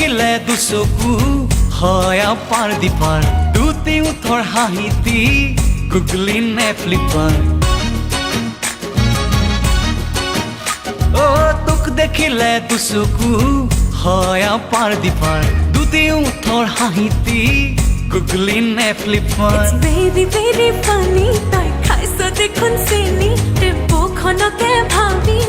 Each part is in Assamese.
দেখিলে দুচকু হয় আপাৰ দিপাৰ দুটি উঠৰ হাঁহিতি গুগলি নে ফ্লিপাৰ তোক দেখিলে দুচকু হয় আপাৰ দিপাৰ দুটি উঠৰ হাঁহিতি গুগলি নে ফ্লিপাৰ It's very very funny তই খাইছ দেখোন চিনি টেম্পোখনকে ভাবি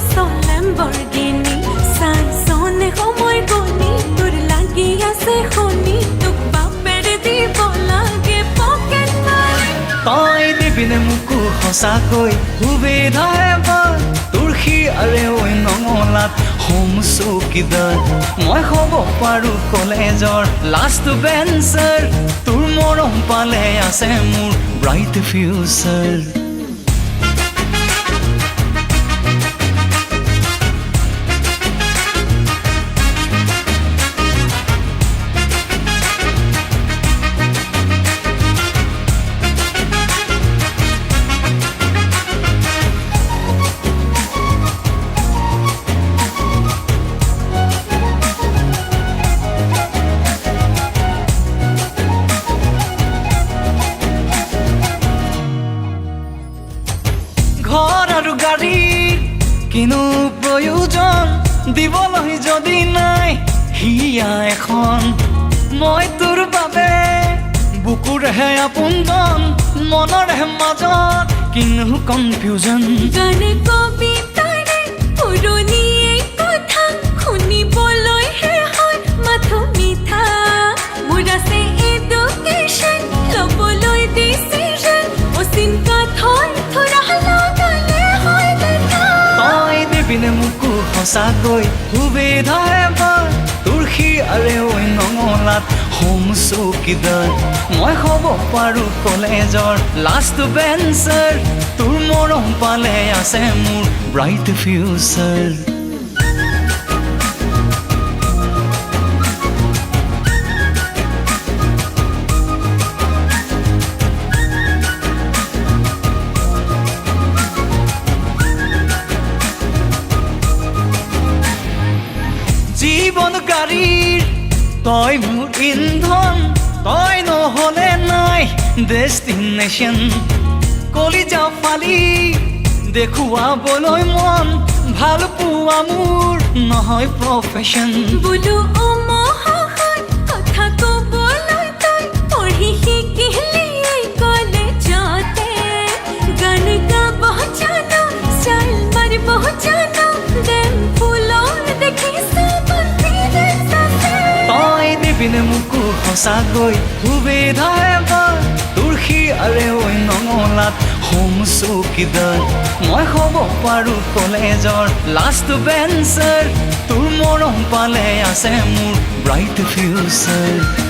Lamborghini চাইছনে সময় গনি তোৰ লাগি আছে শুনি তোক বাপেৰে দিব লাগে পকেট মাৰি তই দিবিনে মোকো সঁচাকৈ সুবিধা এবাৰ তুলসী আৰে ঐ নঙলাত হোম চৌকিদাৰ মই হ'ব পাৰোঁ কলেজৰ লাষ্ট বেঞ্চাৰ তোৰ মৰম পালে আছে মোৰ ব্ৰাইট ফিউচাৰ ঘৰ আৰু গাড়ীৰ কিনো প্ৰয়োজন দিবলৈ যদি নাই হিয়া এখন মই তোৰ বাবে বুকুৰহে আপোনজন মনৰহে মাজত কিনো কনফিউজন গানে কবিতাৰে পুৰণি এই কথা শুনিবলৈহে হয় মাথো মিঠা মোৰ আছে এডুকেশ্যন ল'বলৈ ডিচিশ্যন অচিন্তা থৈ থোৰা দিবিনে মোকো সঁচাকৈ সুবিধা এবাৰ তুলসী আৰে ঐ নঙলাত হোম চৌকিদাৰ মই হ'ব পাৰোঁ কলেজৰ লাষ্ট বেঞ্চাৰ তোৰ মৰম পালে আছে মোৰ ব্ৰাইট ফিউচাৰ জীৱন গাড়ীৰ তই মোৰ ইন্ধন তই নহ'লে নাই ডেষ্টিনেশ্যন কলিজা ফালি দেখুৱাবলৈ মন ভাল পোৱা মোৰ নহয় প্ৰফেশ্যন বোলো অ মহাশয় কথা ক'বলৈ তই পঢ়ি শিকিলি এই কলেজতে গান গাব জানো ষ্টাইল মাৰিব জানো দেম ফুলৰ দেখিছ দিবিনে মোকো সঁচাকৈ সুবিধা এবাৰ তুলসী আৰে ঐ নঙলাত হোম চৌকিদাৰ মই হ'ব পাৰোঁ কলেজৰ লাষ্ট বেঞ্চাৰ তোৰ মৰম পালে আছে মোৰ ব্ৰাইট ফিউচাৰ